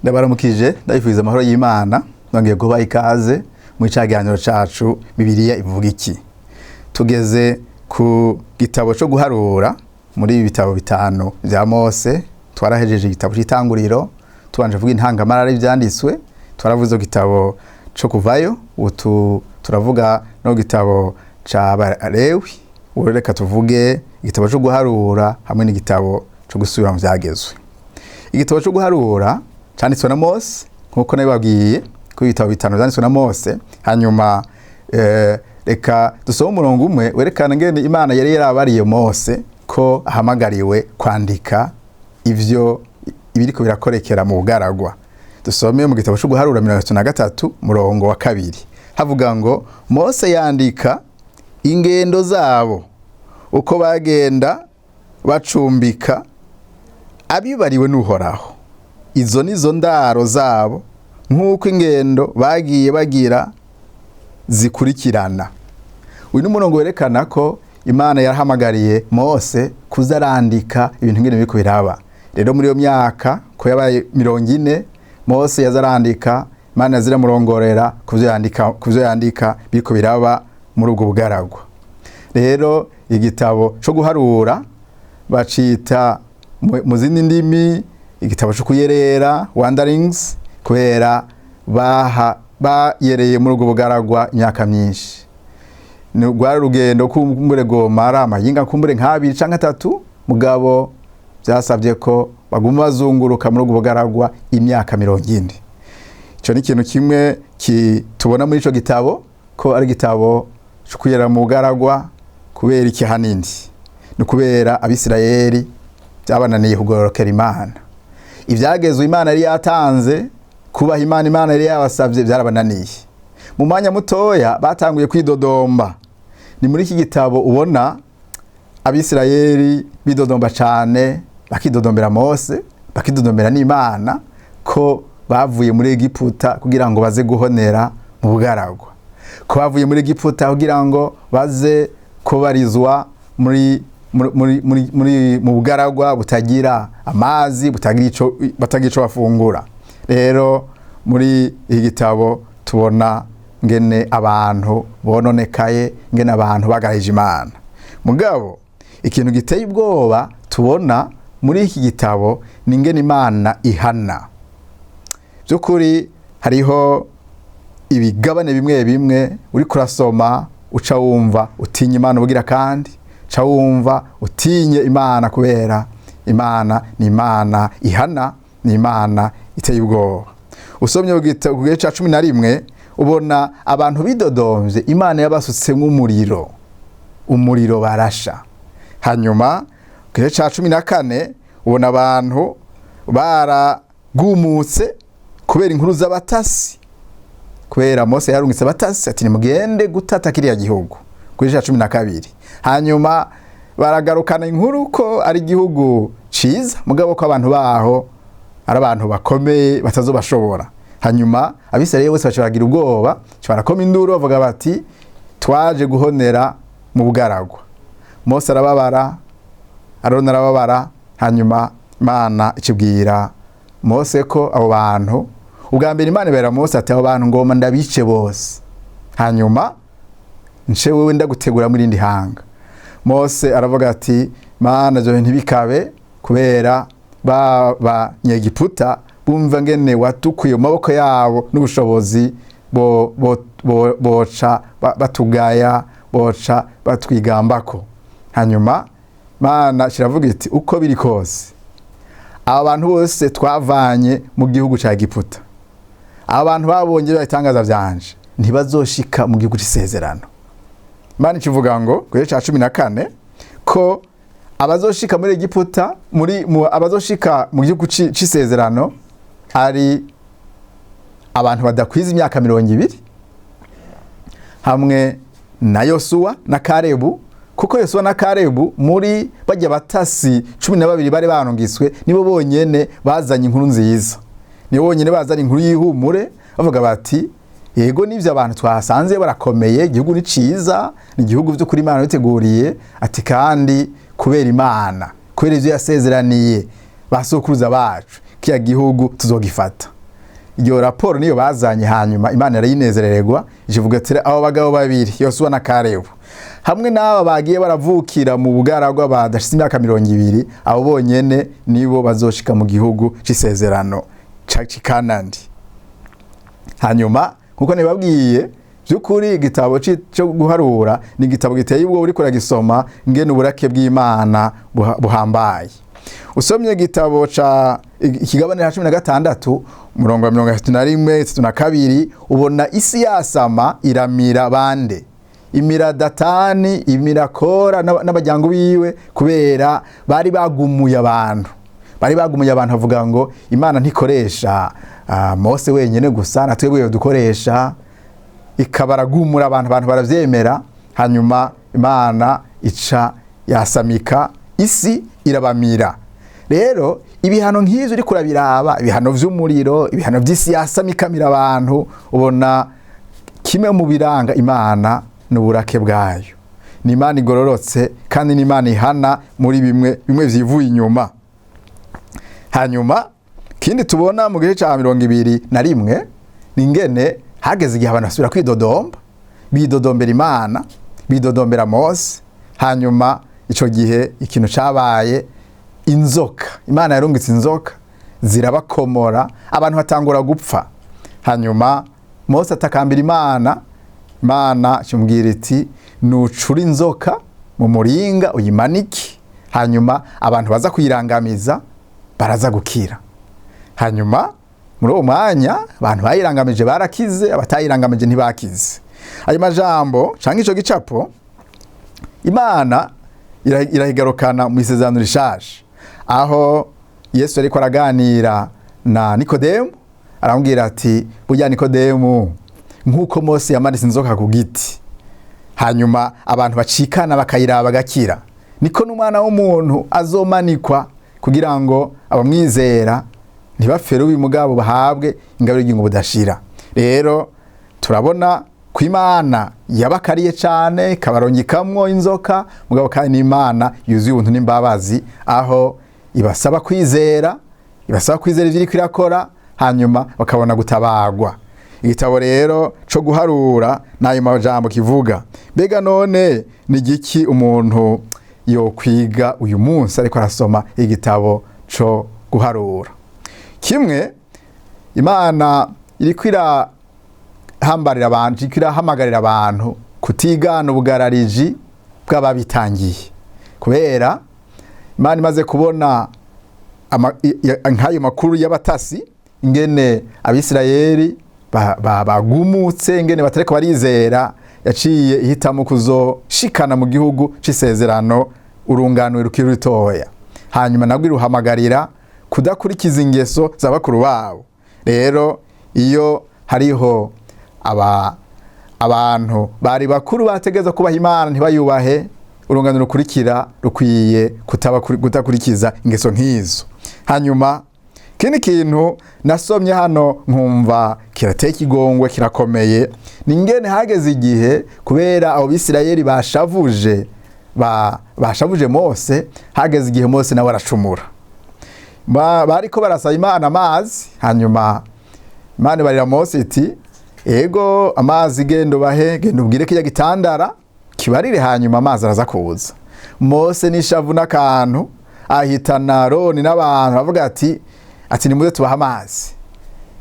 Ndabaramukije ndabifuza amahoro y'Imana nongeye guha ikaze mu cyaganiro cacu Bibiliya ivuga iki. Tugeze ku gitabo cyo guharura muri ibi bitabo bitanu bya Mose. Twarahejeje igitabo cy'itanguriro, tubanje vuga intangamara ivyanditswe, twaravuze gitabo cyo kuvayo, turavuga no gitabo ca Balewi, ureka tuvuge igitabo cyo guharura hamwe n'igitabo cyo gusubira mu vyagezwe. Igitabo cyo guharura cyanditswe na Mose nkuko nabibabwiye ku bitabo bitanu byanditswe na Mose. Hanyuma reka dusome umurongo umwe werekana ngene Imana yari yarabariye Mose ko ahamagariwe kwandika ivyo ibiriko birakorekera mu bugaragwa. Dusome mu gitabo cyo guharura 33 murongo wa 2. Havuga ngo Mose yandika ingendo zabo uko bagenda bacumbika abibariwe n'Uhoraho. Izo nizo ndaro zabo nk'uko ingendo bagiye bagira zikurikirana. Uyu ni umurongo werekana ko Imana yarahamagariye Mose kuzarandika ibintu ngene biko biraba. Rero muri iyo myaka ko yabaye 40 Mose yazarandika, Imana yazira murongorera kuvyo yandika biko biraba muri ubwo bugaragwa. Rero igitabo cyo guharura bacita mu zindi ndimi igitabo cyo kuyerera, wanderings, kubera bayereye muri ubwo bugaragwa imyaka myinshi. Ni rwari rugendo kumbure gomara amayinga kumbure nk'abiri canke 3 mugabo byasabye ko baguma bazunguruka muri ubwo bugaragwa imyaka 40. Ico ni ikintu kimwe tubona muri ico gitabo ko ari gitabo cyo kuyerera mu bugaragwa kubera iki hanini. Ni kubera Abisirayeli byabananiye kugororokera Imana. Ivyagezwe Imana yari yatanze kubaha Imana yari yabasavye byarabananiye. Mu mwanya mutoya batanguye kwidodomba. Ni muri iki gitabo ubona Abisirayeli bidodomba cyane, bakidodombera Mose, bakidodombera n'Imana ko bavuye muri Egiputa kugira ngo baze guhonera mu bugaragwa. Ko bavuye muri Egiputa kugira ngo baze kubarizwa mu bugaragwa butagira amazi, batagira ico bafungura. Rero muri iki gitabo tubona ngene abantu bononekaye, ngene abantu bagarije Imana. Mugabo ikintu giteye ubwoba tubona muri iki gitabo ni ngene Imana ihana. Byukuri hariho ibigabane bimwe bimwe uri kurasoma uca wumva utinya Imana ubugira kandi ca wumva utinye Imana kubera Imana ni Imana ihana, ni Imana iteye ubwoba. Usomye ku gice ca 11 ubona abantu bidodomvye Imana yabasutse umuriro barasha. Hanyuma ku gice ca 14 ubona abantu baragumutse kubera inkuru z'abatasi, kubera Mose yarungitse abatasi ati nimugende gutata kiriya gihugu ku gice ca 12. Hanyuma baragarukana inkuru ko ari igihugu ciza mugabo ko abantu baho ari abantu bakomeye batazobashobora. Hanyuma Abisirayeli bose bacaragira ubwoba, barakoma induru bavuga bati twaje guhonera mu bugaragwa. Mose arababara, Aroni arababara. Hanyuma Imana icibwira Mose ko abo bantu ubwa mbere Imana ibera Mose ati abo bantu ngoma ndabice bose, hanyuma nce wewe ndagutegura muri indi hanga. Mose aravuga ati Mana jo ntibikabe kubera Nyegiputa bumva ngene watukuye mu maboko yabo n'ubushobozi boca batugaya, boca batwigambako. Hanyuma Mana kiravuga iti uko biri kose abantu bose twavanye mu gihugu ca Egiputa, abantu babonye batangaza vyanje ntibazoshika mu gihugu c'isezerano. Imana kivuga ngo ku gice ca 14 ko abazoshika muri Egiputa abazoshika mu gihugu c'isezerano ari abantu badakwiza imyaka 200 hamwe na Yosuwa na Kalebu, kuko Yosuwa na Kalebu muri bajya batasi 12 bari banongiswe nibo bonyene bazanye inkuru nziza, nibo bonyene bazanye inkuru y'ihumure bavuga bati yego nivyo abantu twasanze barakomeye, igihugu ni ciza, ni igihugu byo kuri Imana biteguriye, ati kandi kubera Imana kubera ivyo yasezeraniye basokuruza bacu kiya gihugu tuzogifata. iyo raporo niyo bazanye, hanyuma Imana yarayinezererwa ikivuga ati abo bagabo babiri Yosuwa na Kalebu hamwe n'aba bagiye baravukira mu bugaragwa badashitse imyaka 20, abo bonyene nibo bazoshika mu gihugu c'isezerano ca Kanani. Hanyuma kuko nibabwiye byukuri igitabo cyo guharura ni igitabo giteye ubwo uri kuragisoma ngene uburake bw'Imana buhambaye. Usomye igitabo ca ikigabane ca 16 umurongo wa 31-32 ubona isi yasama iramira bande, imira Datani, imira Kora n'abajyango biwe, kubera bari bagumuye abantu bavuga ngo Imana ntikoresha Mose wenyene gusa, natwebwe dukoresha, ikabaragumura abantu baravyemera. Hanyuma Imana ica yasamika isi irabamira. Rero ibihano nk'ivyo uri kurabiraba, ibihano vy'umuriro, ibihano vy'isi yasamikamira abantu, ubona kimwe mu biranga Imana n'uburake bwayo. Ni Imana igororotse kandi ni Imana ihana muri bimwe vyivuye inyuma. Hanyuma kindi tubona mu gihe ca 21 ni ngene hageze igihe abantu basubira kwidodomba, bidodombera Imana, bidodombera Mose. Hanyuma ico gihe ikintu cabaye, inzoka, Imana yarungitse inzoka zirabakomora, abantu batangura gupfa. Hanyuma Mose atakambira Imana cyumbwira iti nucura inzoka mu muringa uyimanike, hanyuma abantu baza kuyirangamiza baraza gukira. Hanyuma muri uwo mwanya abantu bayirangamije barakize, abatayirangamije ntibakize. Ayo majambo canke ico gicapo Imana irahigarukana mu isezerano rishaje, aho Yesu ariko araganira na Nikodemu, aramubwira ati burya Nikodemu, nkuko Mose yamanitse inzoka ku giti hanyuma abantu bacikana bakayiraba bagakira, niko n'umwana w'umuntu azomanikwa kugira ngo abamwizera ntibafere ubimugabo bahabwe ingabire y'ingo budashira. Rero turabona ku Imana yabakariye cyane, kabarongikamwo inzoka, mugabo kandi Imana yuzuye ubuntu n'imbabazi, aho ibasaba kwizera ivyo iri kwirakora, hanyuma bakabona gutabagwa. Igitabo rero co guharura nayo majambo kivuga. Mbega none ni giki umuntu yo kwiga uyu munsi ariko arasoma igitabo co guharura? Kimwe, Imana iri hamagarira abantu kutigana ubugarariji bw'ababitangiye, kubera Imana imaze kubona nk'ayo makuru y'abatasi, ingene Abisirayeli bagumutse, ingene batareko barizera, yaciye ihitamo kuzoshikana mu gihugu c'isezerano urunganwe rukiri rutoya. Hanyuma nabwo iruhamagarira kudakurikiza ingeso z'abakuru babo. Rero iyo hariho abantu bari bakuru bategeza kubaha Imana ntibayubahe, urungano rukurikira rukwiye kudakurikiza ingeso nk'izo. Hanyuma kindi kintu nasomye hano nkumva kirateye ikigongwe, kirakomeye, ni ingene hageze igihe kubera abo Bisirayeli bashavuje Mose, hageze igihe Mose nawe aracumura. Bariko barasaba Imana amazi, hanyuma Imana barira Mose iti ego amazi genda ubwire kirya gitandara kibarire, hanyuma amazi araza kuza. Mose nishavu n'akantu ahitana Aroni n'abantu bavuga ati nimuze tubaha amazi.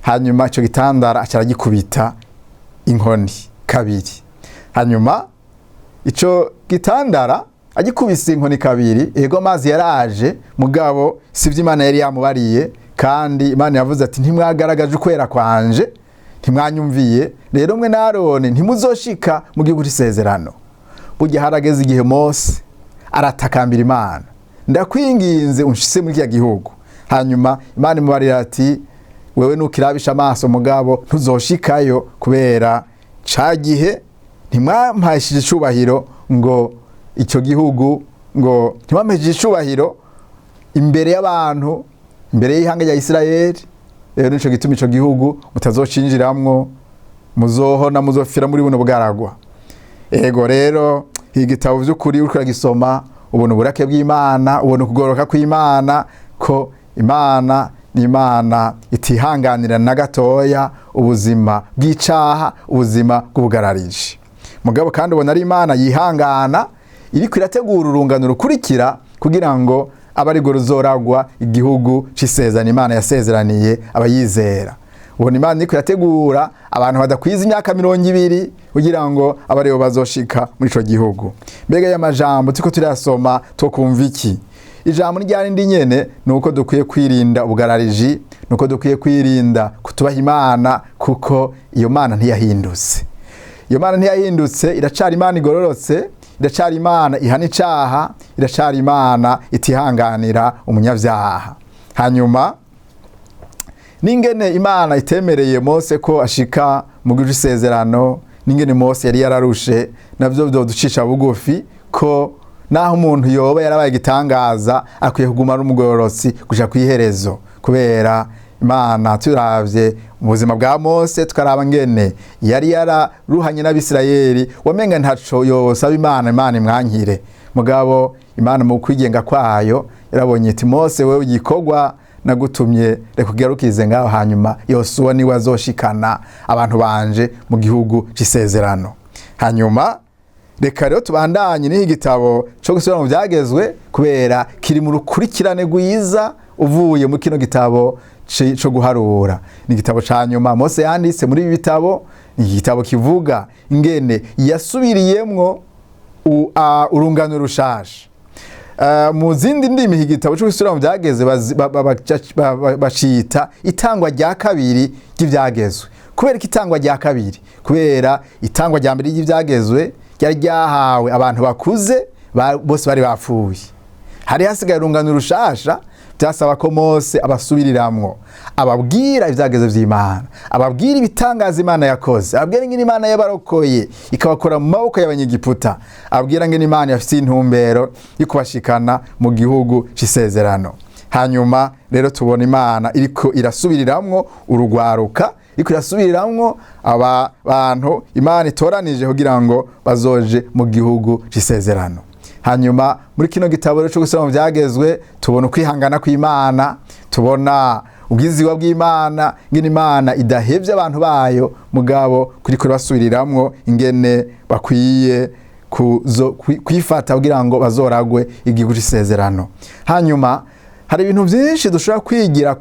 Hanyuma ico gitandara acaragikubita inkoni kabiri. Hanyuma ico gitandara agikubise inkoni kabiri, ego amazi yaraje, mugabo sivyo Imana yari yamubariye, kandi Imana yavuze ati ntimwagaragaje ukwera kwanje, ntimwanyumviye, rero mwe na Aroni ntimuzoshika mu gihugu c'isezerano. Burya harageze igihe Mose aratakambira Imana, ndakwinginze unshise muri kiya gihugu. Hanyuma Imana imubarira ati wewe nukirabisha amaso mugabo ntuzoshikayo, kubera ca gihe ntimwampashije icubahiro ngo ico gihugu, ngo ntimwampashije icubahiro imbere y'abantu, imbere y'ihanga rya Isirayeli. Rero nico gituma ico gihugu mutazocinjiramwo, muzohona muzofira muri buno bwaragwa. Ego rero igitabo vy'ukuri uriko uragisoma ubona uburake bw'Imana, ubona ukugoroka kw'Imana, ko Imana ni Imana itihanganira na gatoya ubuzima bw'icaha, ubuzima bw'ubugarariji. Mugabo kandi ubona ari Imana yihangana, iriko irategura urungano rukurikira kugira ngo abe arirwo ruzoragwa igihugu c'isezerano Imana yasezeraniye abayizera. Ubona Imana iriko irategura abantu badakwiza imyaka 20 kugira ngo abe aribo bazoshika muri ico gihugu. Mbega y'amajambo turiko turasoma tokumva iki? Ijambo ryarindi nyene nuko dukwiye kwirinda ubugarariji, nuko dukwiye kwirinda kutubaha Imana, kuko iyo Mana ntiyahindutse. Iyo Mana ntiyahindutse, iracari Imana igororotse, iracari Imana ihana icaha, iracari Imana itihanganira umunyavyaha. Hanyuma ningene Imana itemereye Mose ko ashika mu gihugu c'isezerano, ningene Mose yari yararushe, navyo vyoducisha bugufi ko naho umuntu yoba yarabaye igitangaza akwiye kuguma ari umugororotsi gushika kwiherezo, kubera Imana turavye mu buzima bwa Mose tukaraba ngene yari yararuhanye n'Abisirayeli, wamenga ntaco yosaba Imana imwankire. Mugabo Imana mu kwigenga kwayo yarabonye iti Mose, wewe igikorwa nagutumye reka ugarukize ngaho, hanyuma Yosuwa niwe azoshikana abantu banje mu gihugu c'isezerano. Hanyuma reka rero tubandanye n'iyi gitabo cyo gusubira mu byagezwe, kubera kiri mu rukurikirane rwiza uvuye mu kino gitabo cyo guharura. Ni igitabo ca nyuma Mose yanditse muri ibi bitabo, ni igitabo kivuga ingene yasubiriyemwo urungano rushasha. Mu zindi ndimi iki gitabo cyo gusubira mu byagezwe bacita itangwa rya kabiri ry'ibyagezwe. Kubera itangwa rya kabiri, kubera itangwa rya mbere ry'ibyagezwe ryari ryahawe abantu bakuze bose bari bapfuye. Hari hasigaye urungano rushasha, byasaba ko Mose abasubiriramwo, ababwira ivyagezwe vy'Imana, ababwira ibitangaza Imana yakoze, ababwira ingene Imana yabarokoye ikabakora mu maboko y'abanyegiputa, ababwira ngene Imana yafise intumbero yo kubashikana mu gihugu c'isezerano. Hanyuma rero tubona Imana iriko irasubiriramwo urugwaruka, iriko irasubiriramwo aba bantu Imana itoranije kugira ngo bazoje mu gihugu c'isezerano. Hanyuma muri kino gitabo cyo gusoma mu byagezwe tubona kwihangana kw'Imana, tubona ubwiziwa bw'Imana, ngene Imana idahevye abantu bayo, mugabo kuriko basubiriramwo ingene bakwiye kwifata kugira ngo bazoragwe igihugu c'isezerano. Hanyuma hari ibintu byinshi dushobora kwigira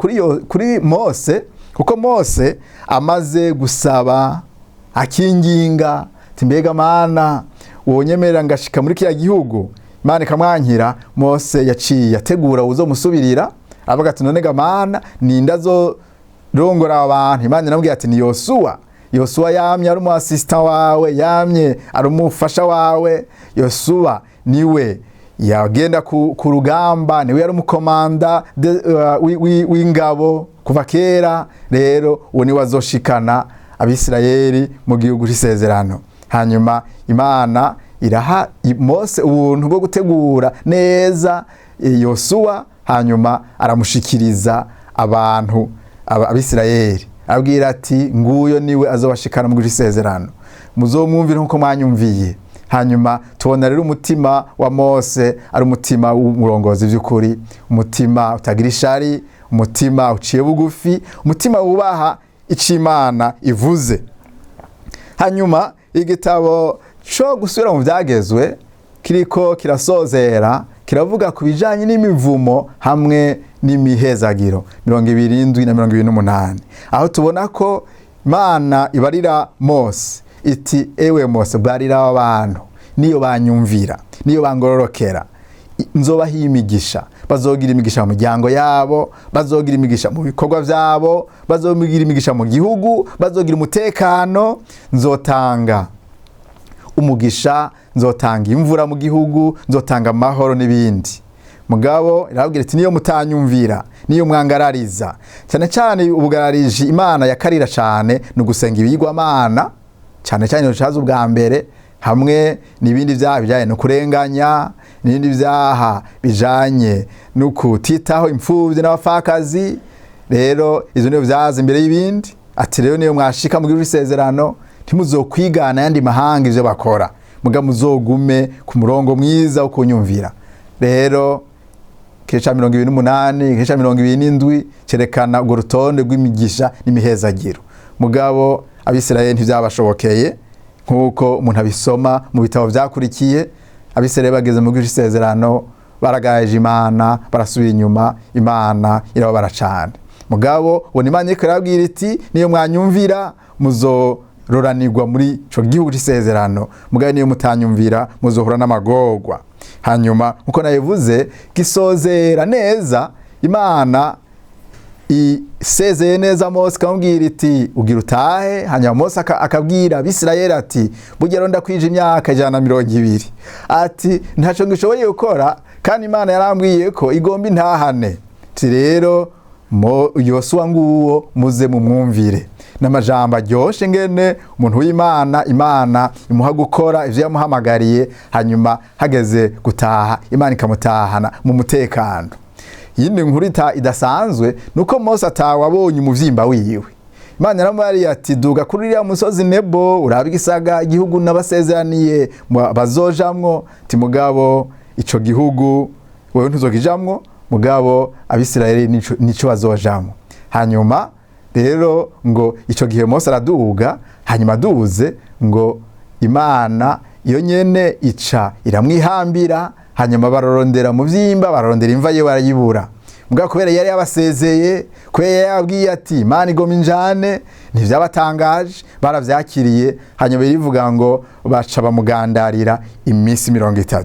kuri Mose, kuko Mose amaze gusaba akinginga timbega Mana wonyemerera ngashika muri kiriya gihugu, Imana ikamwankira, Mose yaciye ategura uzomusubirira, avuga ati none ga Mana ninda azorongora abantu. Imana inamubwira ati ni Yosuwa. Yosuwa yamye ari umu assistant wawe, yamye ari umufasha wawe. Yosuwa niwe yagenda ku rugamba, niwe yari umukomanda w'ingabo kuva kera. Rero uwo niwe azoshikana Abisirayeli mu gihugu c'isezerano. Hanyuma Imana iraha Mose ubuntu bwo gutegura neza Yosuwa, hanyuma aramushikiriza abantu Abisirayeli, abwira ati nguyo niwe azobashikana mu gihugu c'isezerano, muzomwumvira nkuko mwanyumviye. Hanyuma tubona rero umutima wa Mose ari umutima w'umurongozi by'ukuri, umutima utagira ishari, umutima uciye bugufi, umutima wubaha ico Imana ivuze. Hanyuma igitabo cyo gusubira mu byagezwe kiriko kirasozera, kiravuga ku bijanye n'imivumo hamwe n'imihezagiro 27 na 28, aho tubona ko Imana ibarira Mose iti ewe Mose, barira abantu niyo banyumvira, niyo bangororokera, nzobaha imigisha. Bazogira imigisha mu muryango yabo, bazogira imigisha mu bikorwa vyabo, bazogira imigisha mu gihugu, bazogira umutekano. Nzotanga umugisha, nzotanga imvura mu gihugu, nzotanga amahoro n'ibindi. Mugabo irabwira ati niyo mutanyumvira, niyo mwangarariza. Cyane cyane ubugararije Imana yakarira cyane no gusenga ibigwamana, cyane cyane cyazo ubwa mbere, hamwe n'ibindi byaha bijanye no kurenganya, n'ibindi byaha bijanye no kutitaho imfuvyi n'abafakazi. Rero izo niyo byaza imbere y'ibindi. Ati rero niyo mwashika mu gihugu c'isezerano, ntimuzokwigana yandi mahanga ivyo bakora, muga muzogume ku murongo mwiza wo kunyumvira. Rero igice ca 28, igice ca 27 cerekana urwo rutonde rw'imigisha n'imihezagiro. Mugabo Abisirayeli ntivyabashobokeye nkuko umuntu abisoma mu bitabo vyakurikiye. Abisirayeli bageze mu gihugu c'isezerano baragaje Imana, barasubira inyuma, Imana irababara cane. Mugabo ubona Imana iriko irababwira iti niyo mwanyumvira muzororanirwa muri ico gihugu c'isezerano, mugabo niyo mutanyumvira muzohura n'amagorwa. Hanyuma uko nayivuze gisozera neza, Imana isezeye neza Mose ikamubwira iti ugira utahe. Hanyuma Mose akabwira Abisirayeli ati burya ronda kwija imyaka 120, ati ntaco ngishoboye gukora, kandi Imana yarambwiye ko igomba intahane. Ati rero Yosuwa nguwo muze mumwumvire. N'amajambo aryoshe ngene umuntu w'Imana, Imana imuha gukora ivyo yamuhamagariye, hanyuma hageze gutaha Imana ikamutahana mu mutekano. Yindi nkuru idasanzwe nuko Mose atawabonye umuvyimba wiwe. Imana yaramubariye ati duga kuri uriya musozi Nebo urabe igisaga igihugu nabasezeraniye bazojamwo. Ati mugabo ico gihugu wewe ntuzokijamwo, mugabo Abisirayeli nico bazojamwo. Hanyuma rero ngo ico gihe Mose araduga, hanyuma aduze ngo Imana iyo nyene ica iramwihambira, hanyuma bararondera mu vyimba, bararondera imva ye barayibura. Mugabo kubera yari yabasezeye, kubera yabwiye ati Imana igoma injane, ntivyabatangaje, baravyakiriye. Hanyuma birivuga ngo baca bamugandarira iminsi 30,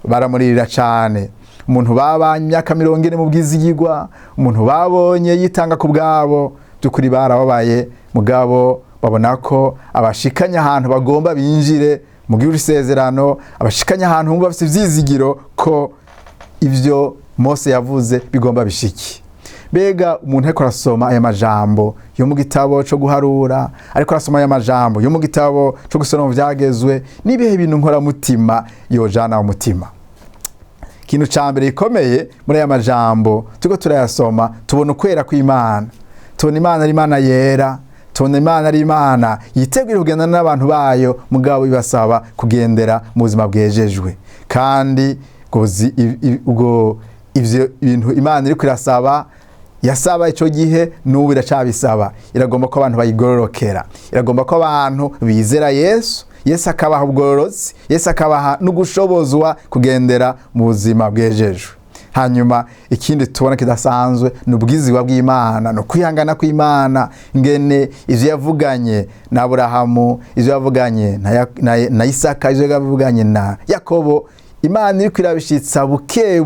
baramuririra cane. Umuntu babanye imyaka 40 mu bwizigirwa, umuntu babonye yitanga ku bwabo, byukuri barababaye. Mugabo babona ko abashikanya ahantu bagomba binjire mu gihugu c'isezerano, abashikanya ahantu bumva bafite ivyizigiro ko ivyo Mose yavuze bigomba bishiki. Bega umuntu ariko arasoma aya majambo yo mu gitabo cyo guharura, ariko arasoma aya majambo yo mu gitabo cyo gusoma mu vyagezwe, nibihe bintu nkora mutima yojana mu mutima. Kintu cambere gikomeye muri aya majambo tuko turayasoma, tubona ukwera kw'Imana, tubona Imana ari Imana yera, tubona Imana ari Imana yitegura kugendana n'abantu bayo, mugabo ibasaba kugendera mu buzima bwejejwe. Kandi ubwo ivyo ibintu Imana iri kurasaba, yasaba ico gihe n'ubu iracabisaba. Iragomba ko abantu bayigororokera, iragomba ko abantu bizera Yesu, Yesu akabaha ubugororotsi, Yesu akabaha n'ugushobozwa kugendera mu buzima bwejejwe. Hanyuma ikindi tubona kidasanzwe n'ubwizigwa bw'Imana, no kwihangana kw'Imana, ngene ivyo yavuganye na Aburahamu, ivyo yavuganye na Isaka, ivyo yavuganye na Yakobo, Imana iri kwirabishitsa buke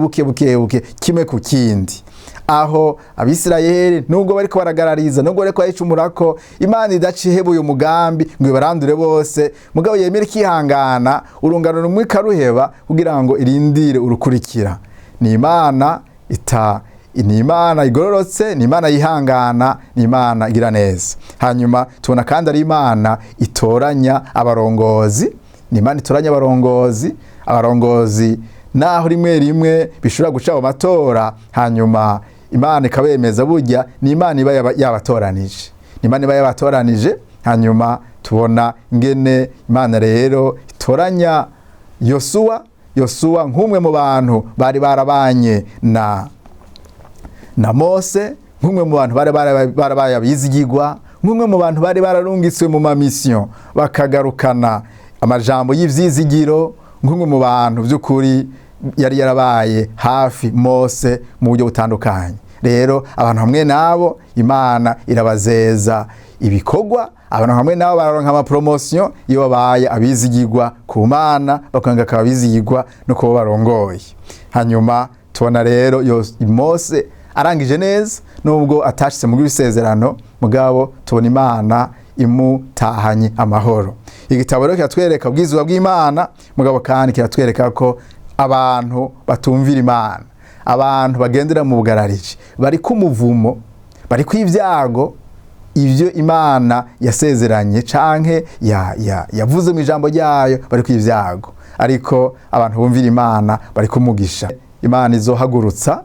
kimwe ku kindi. Aho Abisirayeli nubwo bariko baragarariza, nubwo bariko bayicumurako, Imana idacihebuye umugambi ngo barandure bose, mugabo yemera kihangana, urungano rumwe karuheba kugira ngo irindire urukurikira. Ni Imana ni Imana igororotse, ni Imana yihangana, ni Imana igira neza. Hanyuma tubona kandi ari Imana itoranya abarongozi, ni Imana itoranya abarongozi naho rimwe bishobora guca mu matora, hanyuma Imana ikabemeza burya ni Imana iba yabatoranije, ni Imana iba yabatoranije. Hanyuma tubona ingene Imana rero itoranya Yosuwa nk'umwe mu bantu bari barabanye na Mose, nk'umwe mu bantu bari abizigirwa, nk'umwe mu bantu bari bararungitswe mu mamisyon bakagarukana amajambo y'ivyizigiro, nk'umwe mu bantu by'ukuri yari yarabaye hafi Mose mu buryo butandukanye. Rero abantu hamwe nabo Imana irabazeza ibikorwa, abantu hamwe nabo bararonka ama promotion iyo babaye abizigirwa ku Mana, bakanga kabizigirwa no kuba barongoye. Hanyuma tubona rero Mose arangije neza, nubwo atashitse mu bisezerano, mugabo tubona Imana imutahanye amahoro. Igitabo rero kiratwereka ubwizigwa bw'Imana, mugabo kandi kiratwereka ko abantu batumvira Imana, abantu bagendera mu bugarariji, bari ku muvumo, bari kw'ivyago, ivyo Imana yasezeranye canke yavuze mu ijambo ryayo, bari kw'ivyago. Ariko abantu bumvira Imana bari kumugisha. Imana izohagurutsa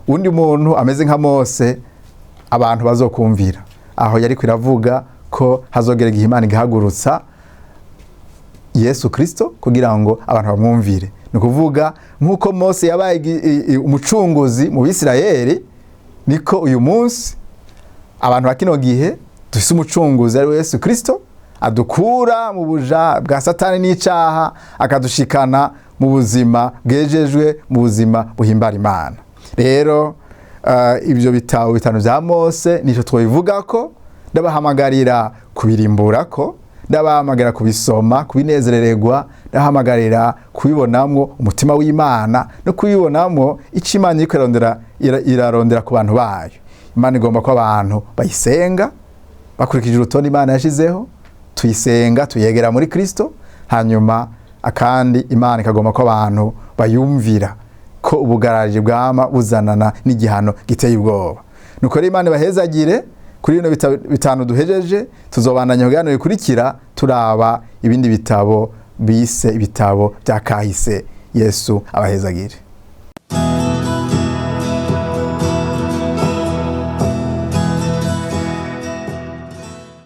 undi muntu ameze nka Mose, abantu bazokumvira. Aho yari kwiravuga ko hazogera igihe Imana igahagurutsa Yesu Kristo kugira ngo abantu bamwumvire. ni ukuvuga nk'uko Mose yabaye umucunguzi mu Bisirayeli, niko uyu munsi abantu ba kino gihe dufise umucunguzi ari we Yesu Kristo, adukura mu buja bwa Satani n'icaha akadushikana mu buzima bwejejwe, mu buzima buhimbara Imana. Rero ibyo bitabo bitanu vya Mose nico twobivuga ko, ndabahamagarira kubirimbura ko, ndabahamagarira kubisoma, kubinezerererwa, ndabahamagarira kubibonamwo umutima w'Imana no kubibonamwo ico Imana iriko irarondera ku bantu bayo. Imana igomba ko abantu bayisenga bakurikije urutonde Imana yashizeho, tuyisenga tuyegera muri Kristo, hanyuma akandi Imana ikagomba ko abantu bayumvira ko ubugaraje bwama buzanana n'igihano giteye ubwoba. Nuko rero Imana bahezagire kuri bino bitanu duhejeje, tuzobandanya kuganira bikurikira turaba ibindi bitabo bise ibitabo bya kahise. Yesu abahezagire.